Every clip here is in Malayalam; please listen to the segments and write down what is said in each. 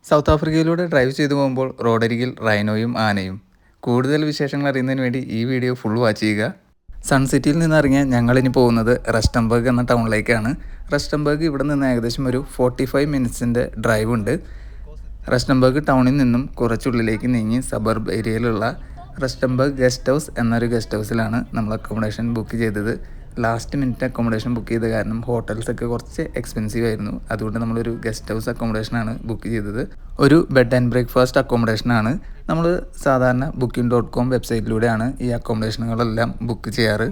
സൗത്ത് ആഫ്രിക്കയിലൂടെ ഡ്രൈവ് ചെയ്തു പോകുമ്പോൾ റോഡരികിൽ റൈനോയും ആനയും. കൂടുതൽ വിശേഷങ്ങൾ അറിയുന്നതിന് വേണ്ടി ഈ വീഡിയോ ഫുൾ വാച്ച് ചെയ്യുക. സൺ സിറ്റിയിൽ നിന്ന് ഇറങ്ങിയ ഞങ്ങളിനി പോകുന്നത് റസ്റ്റംബർഗ് എന്ന ടൗണിലേക്കാണ്. റസ്റ്റംബർഗ് ഇവിടെ നിന്ന് ഏകദേശം ഒരു 45 മിനിറ്റ്സിൻ്റെ ഡ്രൈവ് ഉണ്ട്. റസ്റ്റംബർഗ് ടൗണിൽ നിന്നും കുറച്ചുള്ളിലേക്ക് നീങ്ങി സബർബ് ഏരിയയിലുള്ള റസ്റ്റംബർഗ് ഗസ്റ്റ് ഹൗസ് എന്നൊരു ഗസ്റ്റ് ഹൗസിലാണ് നമ്മൾ അക്കോമഡേഷൻ ബുക്ക് ചെയ്തത്. ലാസ്റ്റ് മിനിറ്റ് അക്കോമഡേഷൻ ബുക്ക് ചെയ്ത കാരണം ഹോട്ടൽസൊക്കെ കുറച്ച് എക്സ്പെൻസീവ് ആയിരുന്നു. അതുകൊണ്ട് നമ്മളൊരു ഗസ്റ്റ് ഹൗസ് അക്കോമഡേഷനാണ് ബുക്ക് ചെയ്തത്. ഒരു ബെഡ് ആൻഡ് ബ്രേക്ക്ഫാസ്റ്റ് അക്കോമഡേഷനാണ്. നമ്മൾ സാധാരണ booking.com വെബ്സൈറ്റിലൂടെയാണ് ഈ അക്കോമഡേഷനുകളെല്ലാം ബുക്ക് ചെയ്യാറ്.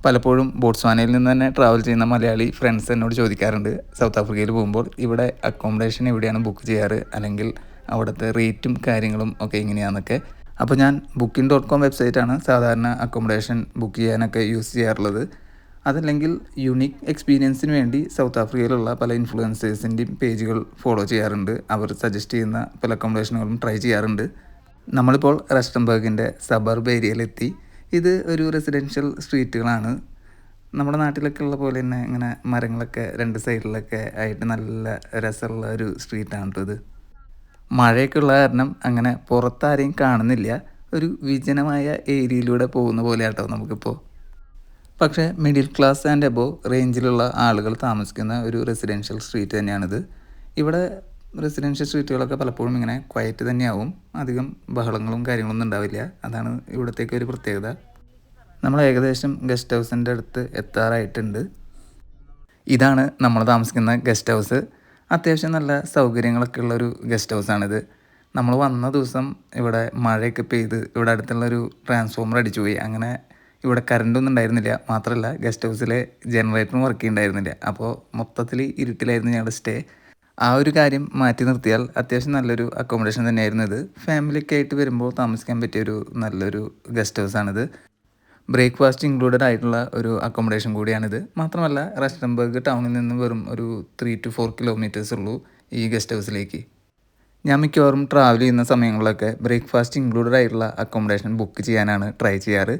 പലപ്പോഴും ബോട്സ്വാനയിൽ നിന്ന് തന്നെ ട്രാവൽ ചെയ്യുന്ന മലയാളി ഫ്രണ്ട്സ് എന്നോട് ചോദിക്കാറുണ്ട്, സൗത്ത് ആഫ്രിക്കയിൽ പോകുമ്പോൾ ഇവിടെ അക്കോമഡേഷൻ എവിടെയാണ് ബുക്ക് ചെയ്യാറ്, അല്ലെങ്കിൽ അവിടുത്തെ റേറ്റും കാര്യങ്ങളും ഒക്കെ എങ്ങനെയാണെന്നൊക്കെ. അപ്പോൾ ഞാൻ booking.com വെബ്സൈറ്റാണ് സാധാരണ അക്കോമഡേഷൻ ബുക്ക് ചെയ്യാനൊക്കെ യൂസ് ചെയ്യാറുള്ളത്. അതല്ലെങ്കിൽ യുണീക്ക് എക്സ്പീരിയൻസിന് വേണ്ടി സൗത്ത് ആഫ്രിക്കയിലുള്ള പല ഇൻഫ്ലുവൻസേഴ്സിൻ്റെയും പേജുകൾ ഫോളോ ചെയ്യാറുണ്ട്. അവർ സജസ്റ്റ് ചെയ്യുന്ന പല അക്കോമഡേഷനുകളും ട്രൈ ചെയ്യാറുണ്ട്. നമ്മളിപ്പോൾ റസ്റ്റംബർഗിൻ്റെ സബർബ് ഏരിയയിലെത്തി. ഇത് ഒരു റെസിഡൻഷ്യൽ സ്ട്രീറ്റുകളാണ്. നമ്മുടെ നാട്ടിലൊക്കെ ഉള്ള പോലെ തന്നെ ഇങ്ങനെ മരങ്ങളൊക്കെ രണ്ട് സൈഡിലൊക്കെ ആയിട്ട് നല്ല രസമുള്ള ഒരു സ്ട്രീറ്റാണ് കേട്ടോ ഇത്. മഴയൊക്കെ ഉള്ള കാരണം അങ്ങനെ പുറത്താരെയും കാണുന്നില്ല. ഒരു വിജനമായ ഏരിയയിലൂടെ പോകുന്ന പോലെ കേട്ടോ നമുക്കിപ്പോൾ. പക്ഷേ മിഡിൽ ക്ലാസ് ആൻഡ് എബോവ് റേഞ്ചിലുള്ള ആളുകൾ താമസിക്കുന്ന ഒരു റെസിഡൻഷ്യൽ സ്ട്രീറ്റ് തന്നെയാണിത്. ഇവിടെ റെസിഡൻഷ്യൽ സ്ട്രീറ്റുകളൊക്കെ പലപ്പോഴും ഇങ്ങനെ ക്വയറ്റ് തന്നെയാവും. അധികം ബഹളങ്ങളും കാര്യങ്ങളൊന്നും ഉണ്ടാവില്ല. അതാണ് ഇവിടത്തേക്ക് ഒരു പ്രത്യേകത. നമ്മൾ ഏകദേശം ഗസ്റ്റ് ഹൗസിൻ്റെ അടുത്ത് എത്താറായിട്ടുണ്ട്. ഇതാണ് നമ്മൾ താമസിക്കുന്ന ഗസ്റ്റ് ഹൗസ്. അത്യാവശ്യം നല്ല സൗകര്യങ്ങളൊക്കെ ഉള്ളൊരു ഗസ്റ്റ് ഹൗസാണിത്. നമ്മൾ വന്ന ദിവസം ഇവിടെ മഴയൊക്കെ പെയ്ത് ഇവിടെ അടുത്തുള്ളൊരു ട്രാൻസ്ഫോമർ അടിച്ചു പോയി. അങ്ങനെ ഇവിടെ കറണ്ടൊന്നും ഉണ്ടായിരുന്നില്ല. മാത്രമല്ല ഗസ്റ്റ് ഹൗസിലെ ജനറേറ്ററും വർക്ക് ചെയ്യുന്നുണ്ടായിരുന്നില്ല. അപ്പോൾ മൊത്തത്തിൽ ഇരുട്ടിലായിരുന്നു ഞങ്ങളുടെ സ്റ്റേ. ആ ഒരു കാര്യം മാറ്റി നിർത്തിയാൽ അത്യാവശ്യം നല്ലൊരു അക്കോമഡേഷൻ തന്നെയായിരുന്നു ഇത്. ഫാമിലിയൊക്കെ ആയിട്ട് വരുമ്പോൾ താമസിക്കാൻ പറ്റിയൊരു നല്ലൊരു ഗസ്റ്റ് ഹൗസാണിത്. ബ്രേക്ക്ഫാസ്റ്റ് ഇൻക്ലൂഡഡ് ആയിട്ടുള്ള ഒരു അക്കോമഡേഷൻ കൂടിയാണിത്. മാത്രമല്ല റസ്റ്റംബർഗ് ടൗണിൽ നിന്ന് വെറും ഒരു 3 to 4 കിലോമീറ്റേഴ്സ് ഉള്ളൂ ഈ ഗസ്റ്റ് ഹൗസിലേക്ക്. ഞാൻ മിക്കവാറും ട്രാവൽ ചെയ്യുന്ന സമയങ്ങളിലൊക്കെ ബ്രേക്ക്ഫാസ്റ്റ് ഇൻക്ലൂഡഡ് ആയിട്ടുള്ള അക്കോമഡേഷൻ ബുക്ക് ചെയ്യാനാണ് ട്രൈ ചെയ്യാറ്.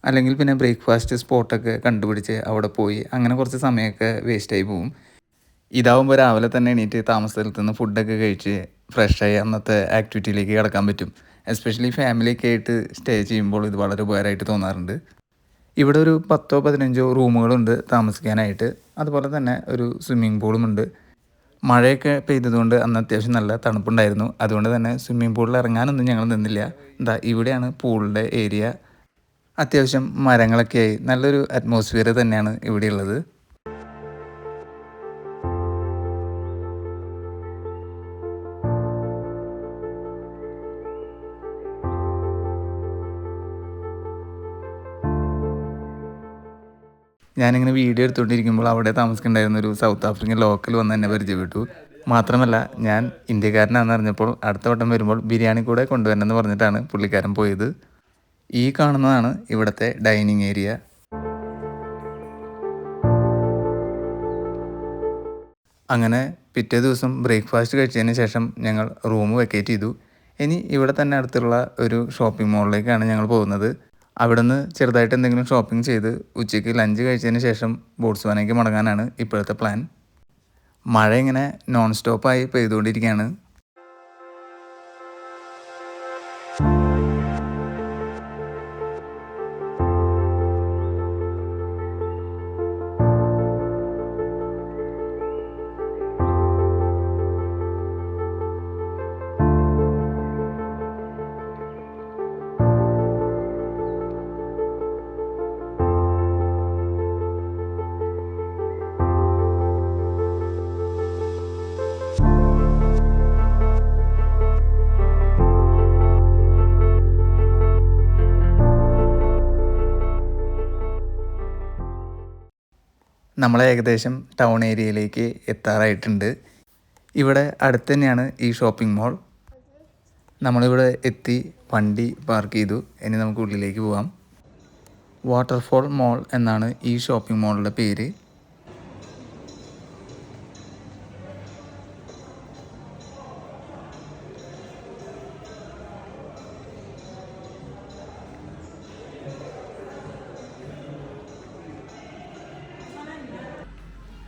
അല്ലെങ്കിൽ പിന്നെ ബ്രേക്ക്ഫാസ്റ്റ് സ്പോട്ടൊക്കെ കണ്ടുപിടിച്ച് അവിടെ പോയി അങ്ങനെ കുറച്ച് സമയമൊക്കെ വേസ്റ്റായി പോവും. ഇതാവുമ്പോൾ രാവിലെ തന്നെ എണീറ്റ് താമസ സ്ഥലത്ത് നിന്ന് ഫുഡൊക്കെ കഴിച്ച് ഫ്രഷായി അന്നത്തെ ആക്ടിവിറ്റിയിലേക്ക് കിടക്കാൻ പറ്റും. എസ്പെഷ്യലി ഫാമിലിയൊക്കെ ആയിട്ട് സ്റ്റേ ചെയ്യുമ്പോൾ ഇത് വളരെ ഉപകാരമായിട്ട് തോന്നാറുണ്ട്. ഇവിടെ ഒരു 10-15 റൂമുകളുണ്ട് താമസിക്കാനായിട്ട്. അതുപോലെ തന്നെ ഒരു സ്വിമ്മിംഗ് പൂളുമുണ്ട്. മഴയൊക്കെ പെയ്തതുകൊണ്ട് അന്ന് അത്യാവശ്യം നല്ല തണുപ്പുണ്ടായിരുന്നു. അതുകൊണ്ട് തന്നെ സ്വിമ്മിംഗ് പൂളിൽ ഇറങ്ങാനൊന്നും ഞങ്ങൾ നിന്നില്ല. ഇവിടെയാണ് പൂളിൻ്റെ ഏരിയ. അത്യാവശ്യം മരങ്ങളൊക്കെയായി നല്ലൊരു അറ്റ്മോസ്ഫിയർ തന്നെയാണ് ഇവിടെയുള്ളത്. ഞാനിങ്ങനെ വീഡിയോ എടുത്തുകൊണ്ടിരിക്കുമ്പോൾ അവിടെ താമസിക്കുന്നുണ്ടായിരുന്ന ഒരു സൗത്ത് ആഫ്രിക്കൻ ലോക്കൽ വന്ന് എന്നെ പരിചയപ്പെട്ടു. മാത്രമല്ല ഞാൻ ഇന്ത്യക്കാരനാണെന്ന് അറിഞ്ഞപ്പോൾ അടുത്ത വട്ടം വരുമ്പോൾ ബിരിയാണി കൂടെ കൊണ്ടുവരണമെന്ന് പറഞ്ഞിട്ടാണ് പുള്ളിക്കാരൻ പോയത്. ഈ കാണുന്നതാണ് ഇവിടുത്തെ ഡൈനിങ് ഏരിയ. അങ്ങനെ പിറ്റേ ദിവസം ബ്രേക്ക്ഫാസ്റ്റ് കഴിച്ചതിന് ശേഷം ഞങ്ങൾ റൂം വെക്കേറ്റ് ചെയ്തു. ഇനി ഇവിടെ തന്നെ അടുത്തുള്ള ഒരു ഷോപ്പിംഗ് മോളിലേക്കാണ് ഞങ്ങൾ പോകുന്നത്. അവിടുന്ന് ചെറുതായിട്ട് എന്തെങ്കിലും ഷോപ്പിംഗ് ചെയ്ത് ഉച്ചയ്ക്ക് ലഞ്ച് കഴിച്ചതിന് ശേഷം ബോട്സ്വാനയ്ക്ക് മടങ്ങാനാണ് ഇപ്പോഴത്തെ പ്ലാൻ. മഴ ഇങ്ങനെ നോൺ സ്റ്റോപ്പായി പെയ്തുകൊണ്ടിരിക്കുകയാണ്. നമ്മൾ ഏകദേശം ടൗൺ ഏരിയയിലേക്ക് എത്താറായിട്ടുണ്ട്. ഇവിടെ അടുത്ത് തന്നെയാണ് ഈ ഷോപ്പിംഗ് മോൾ. നമ്മളിവിടെ എത്തി വണ്ടി പാർക്ക് ചെയ്തു. ഇനി നമുക്ക് ഉള്ളിലേക്ക് പോകാം. വാട്ടർഫോൾ മോൾ എന്നാണ് ഈ ഷോപ്പിംഗ് മോളിൻ്റെ പേര്.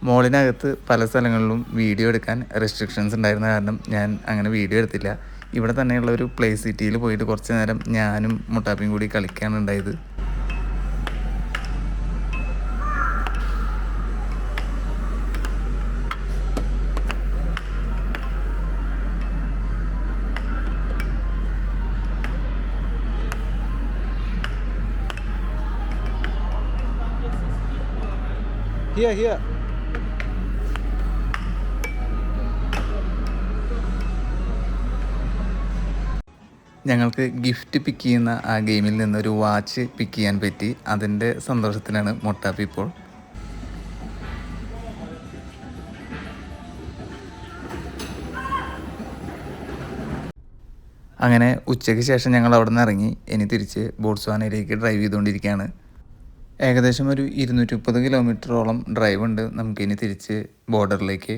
മോളിനകത്ത് പല സ്ഥലങ്ങളിലും വീഡിയോ എടുക്കാൻ റെസ്ട്രിക്ഷൻസ് ഉണ്ടായിരുന്ന കാരണം ഞാൻ അങ്ങനെ വീഡിയോ എടുത്തില്ല. ഇവിടെ തന്നെയുള്ള ഒരു പ്ലേ സിറ്റിയിൽ പോയിട്ട് കുറച്ച് നേരം ഞാനും മുട്ടാപ്പിയും കൂടി കളിക്കാണ് ഉണ്ടായത്. Here. ഞങ്ങൾക്ക് ഗിഫ്റ്റ് പിക്ക് ചെയ്യുന്ന ആ ഗെയിമിൽ നിന്നൊരു വാച്ച് പിക്ക് ചെയ്യാൻ പറ്റി. അതിൻ്റെ സന്തോഷത്തിലാണ് മുട്ടാപ്പി ഇപ്പോൾ. അങ്ങനെ ഉച്ചയ്ക്ക് ശേഷം ഞങ്ങൾ അവിടെ നിന്ന് ഇറങ്ങി. ഇനി തിരിച്ച് ബോട്സ്വാനയിലേക്ക് ഡ്രൈവ് ചെയ്തുകൊണ്ടിരിക്കുകയാണ്. ഏകദേശം ഒരു 230 കിലോമീറ്ററോളം ഡ്രൈവ് ഉണ്ട് നമുക്കിനി തിരിച്ച് ബോർഡറിലേക്ക്.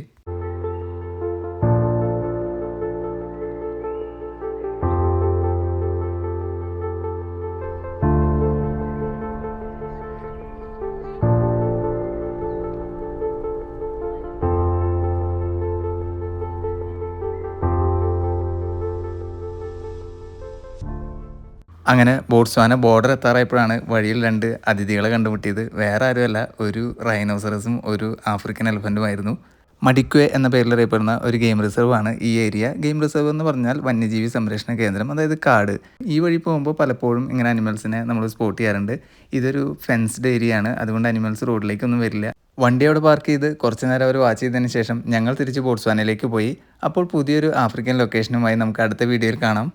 അങ്ങനെ ബോട്സ്വാന ബോർഡർ എത്താറായപ്പോഴാണ് വഴിയിൽ 2 അതിഥികളെ കണ്ടുമുട്ടിയത്. വേറെ ആരുമല്ല, ഒരു റൈനോസറസും ഒരു ആഫ്രിക്കൻ എലഫൻറ്റുമായിരുന്നു. മഡിക്വേ എന്ന പേരിൽ അറിയപ്പെടുന്ന ഒരു ഗെയിം റിസർവ് ആണ് ഈ ഏരിയ. ഗെയിം റിസർവ് എന്ന് പറഞ്ഞാൽ വന്യജീവി സംരക്ഷണ കേന്ദ്രം, അതായത് കാട്. ഈ വഴി പോകുമ്പോൾ പലപ്പോഴും ഇങ്ങനെ അനിമൽസിനെ നമ്മൾ സ്പോട്ട് ചെയ്യാറുണ്ട്. ഇതൊരു ഫെൻസ്ഡ് ഏരിയ ആണ്, അതുകൊണ്ട് അനിമൽസ് റോഡിലേക്കൊന്നും വരില്ല. വണ്ടി അവിടെ പാർക്ക് ചെയ്ത് കുറച്ച് നേരം അവർ വാച്ച് ചെയ്തതിന് ശേഷം ഞങ്ങൾ തിരിച്ച് ബോട്സ്വാനയിലേക്ക് പോയി. അപ്പോൾ പുതിയൊരു ആഫ്രിക്കൻ ലൊക്കേഷനുമായി നമുക്ക് അടുത്ത വീഡിയോയിൽ കാണാം.